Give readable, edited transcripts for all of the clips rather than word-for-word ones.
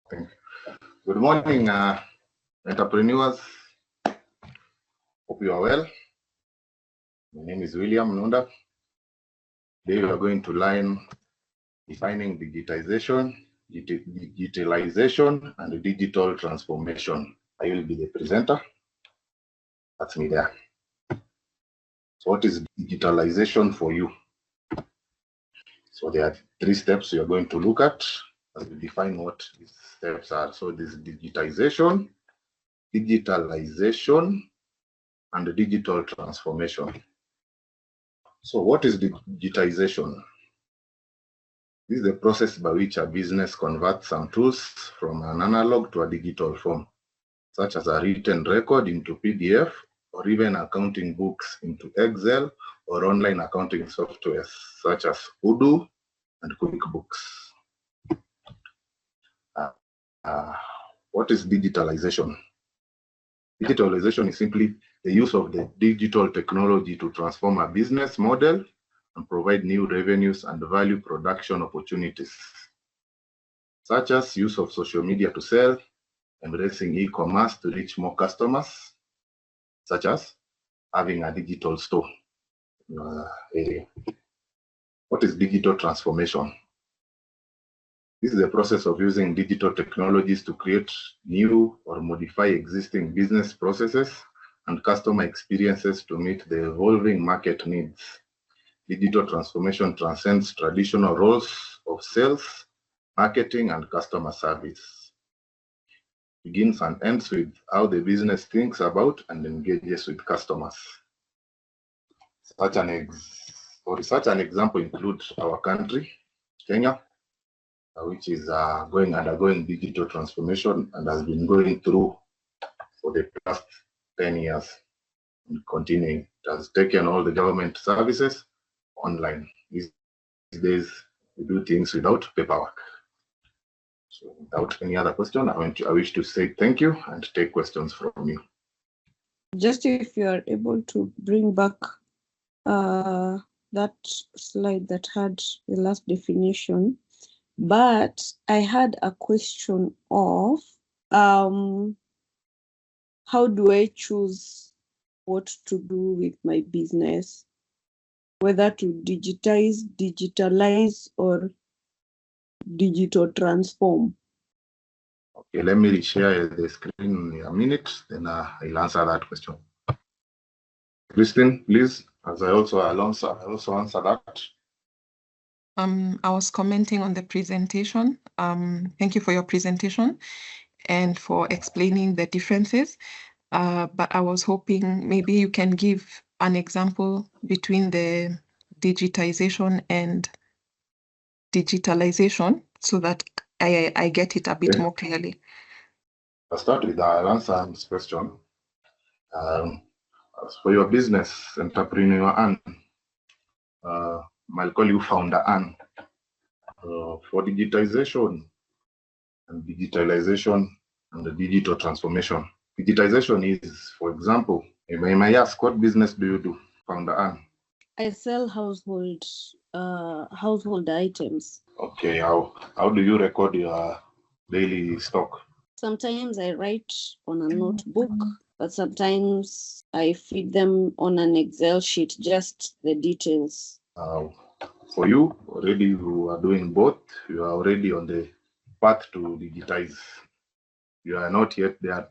Thank you. Good morning, entrepreneurs. Hope you are well. My name is William Nunda. Today we are going to learn defining digitization, digitalization, and digital transformation. I will be the presenter. That's me there. So what is digitalization for you? So there are 3 steps we are going to look at as we define what these steps are. So this is digitization, digitalization, and digital transformation. So what is digitization? This is the process by which a business converts some tools from an analog to a digital form, such as a written record into PDF, or even accounting books into Excel, or online accounting software such as Odoo and QuickBooks. What is digitalization? Digitalization is simply the use of the digital technology to transform a business model and provide new revenues and value production opportunities, such as use of social media to sell, embracing e-commerce to reach more customers, such as having a digital store area. What is digital transformation? This is the process of using digital technologies to create new or modify existing business processes and customer experiences to meet the evolving market needs. Digital transformation transcends traditional roles of sales, marketing, and customer service. It begins and ends with how the business thinks about and engages with customers. Such an example includes our country, Kenya, which is undergoing digital transformation and has been going through for the past 10 years and continuing. It has taken all the government services online. These days, we do things without paperwork. So without any other question, I wish to say thank you and take questions from you. Just if you are able to bring back that slide that had the last definition. But I had a question of how do I choose what to do with my business, whether to digitalize, or digital transform? Okay, let me share the screen in a minute, then I'll answer that question. Christine, please, as I also answer that. I was commenting on the presentation. Thank you for your presentation and for explaining the differences. But I was hoping maybe you can give an example between the digitization and digitalization so that I get it a bit more clearly. I'll start with I'll answer this question. As for your business, entrepreneur Anne, I'll call you founder Anne. For digitization and digitalization and the digital transformation. Digitization is, for example, you may ask, what business do you do, founder Anne? I sell household items. Okay, how do you record your daily stock? Sometimes I write on a notebook, but sometimes I feed them on an Excel sheet, just the details. For you, already you are doing both. You are already on the path to digitize. You are not yet there.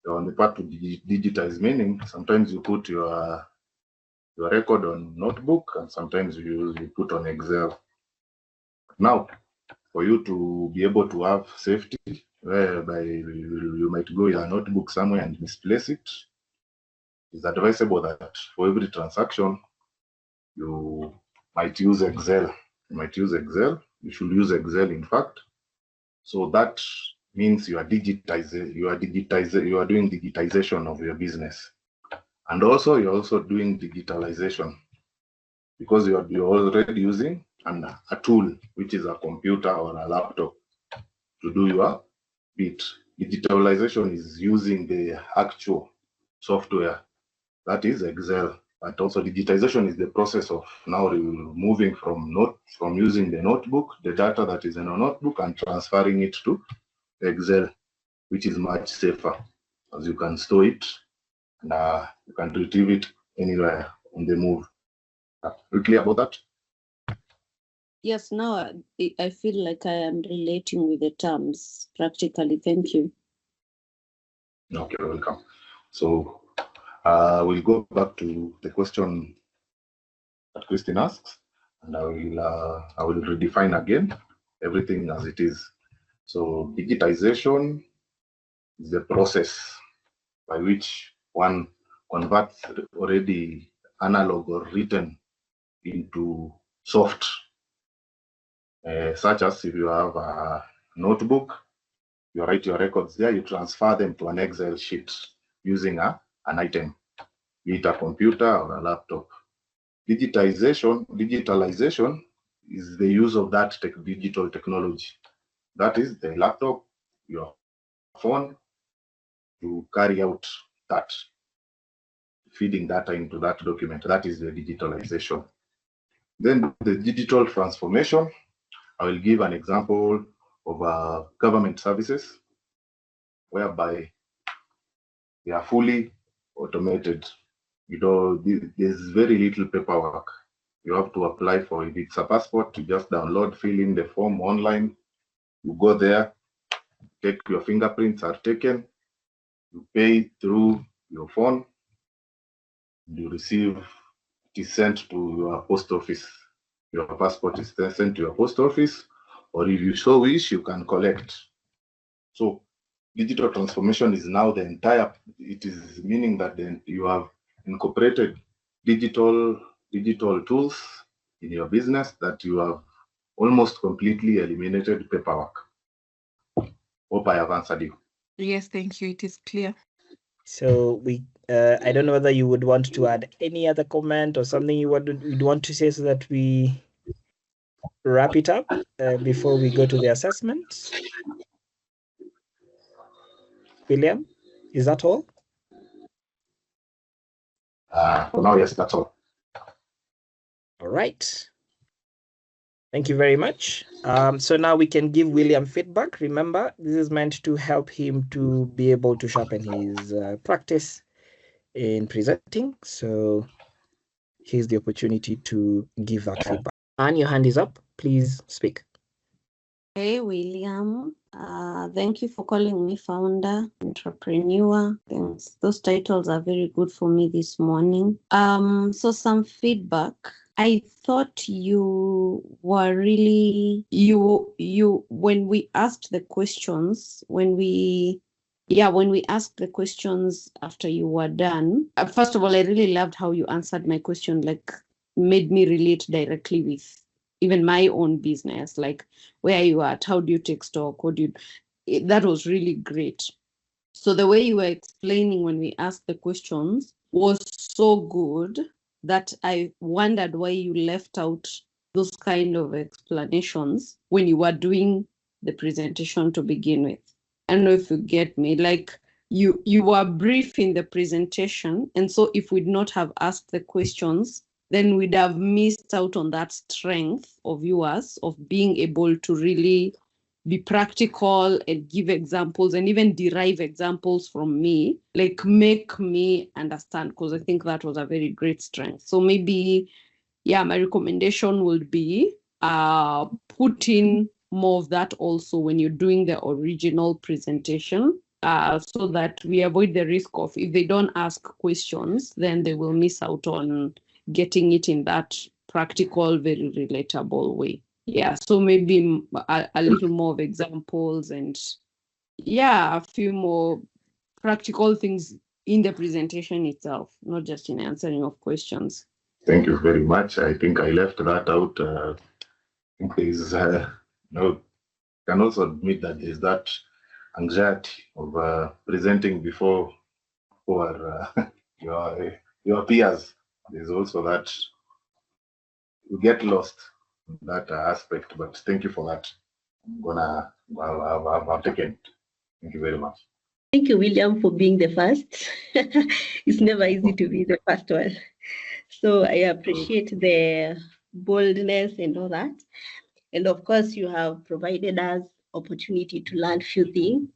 You're on the path to digitize, meaning sometimes you put your record on notebook and sometimes you put on Excel. Now, for you to be able to have safety, whereby you might go in a notebook somewhere and misplace it, it's advisable that for every transaction, you might use Excel. You should use Excel, in fact. So that means you are doing digitization of your business. And also you're also doing digitalization because you're already using a tool, which is a computer or a laptop, to do your bit. Digitalization is using the actual software, that is Excel. But also digitization is the process of now moving from from using the notebook, the data that is in a notebook, and transferring it to Excel, which is much safer, as you can store it and you can retrieve it anywhere on the move. Are you clear about that? Yes, now I feel like I am relating with the terms practically. Thank you. Okay, welcome. So we'll go back to the question that Christine asks, and I will redefine again everything as it is. So digitization is the process by which one converts already analog or written into soft, such as if you have a notebook, you write your records there, you transfer them to an Excel sheet using an item, be it a computer or a laptop. Digitalization is the use of that digital technology. That is the laptop, your phone, to carry out that, feeding data into that document. That is the digitalization. Then the digital transformation, I will give an example of government services, whereby they are fully automated. You know, there's very little paperwork. You have to apply for it. If it's a passport, you just download, fill in the form online. You go there, take your fingerprints are taken, you pay through your phone, you receive, it is sent to your post office. Your passport is then sent to your post office, or if you so wish, you can collect. So digital transformation is now the entire, it is meaning that then you have incorporated digital tools in your business, that you have almost completely eliminated paperwork. Hope I have answered you. Yes, thank you. It is clear. So I don't know whether you would want to add any other comment or something you'd want to say so that we wrap it up before we go to the assessment. William, is that all? For now, yes, that's all. All right. Thank you very much. So now we can give William feedback. Remember, this is meant to help him to be able to sharpen his practice in presenting. So here's the opportunity to give that feedback. Anne, your hand is up. Please speak. Hey, William. Thank you for calling me founder, entrepreneur. Thanks. Those titles are very good for me this morning. So some feedback. I thought you were really, when we asked the questions, when we asked the questions after you were done, first of all, I really loved how you answered my question, like made me relate directly with even my own business, like where are you at, how do you take stock, that was really great. So the way you were explaining when we asked the questions was so good that I wondered why you left out those kind of explanations when you were doing the presentation to begin with. I don't know if you get me, like you were brief in the presentation, and so if we'd not have asked the questions, then we'd have missed out on that strength of yours of being able to really be practical and give examples and even derive examples from me, like make me understand, because I think that was a very great strength. So maybe, yeah, my recommendation would be put in more of that also when you're doing the original presentation, so that we avoid the risk of, if they don't ask questions, then they will miss out on getting it in that practical, very relatable way. Yeah, so maybe a little more of examples and, yeah, a few more practical things in the presentation itself, not just in answering of questions. Thank you very much. I think I left that out. I think there's, can also admit that there's that anxiety of presenting before your peers. There's also that you get lost in that aspect, but thank you for that. I've taken it. Thank you very much. Thank you, William, for being the first. It's never easy to be the first one. So I appreciate the boldness and all that. And of course, you have provided us opportunity to learn few things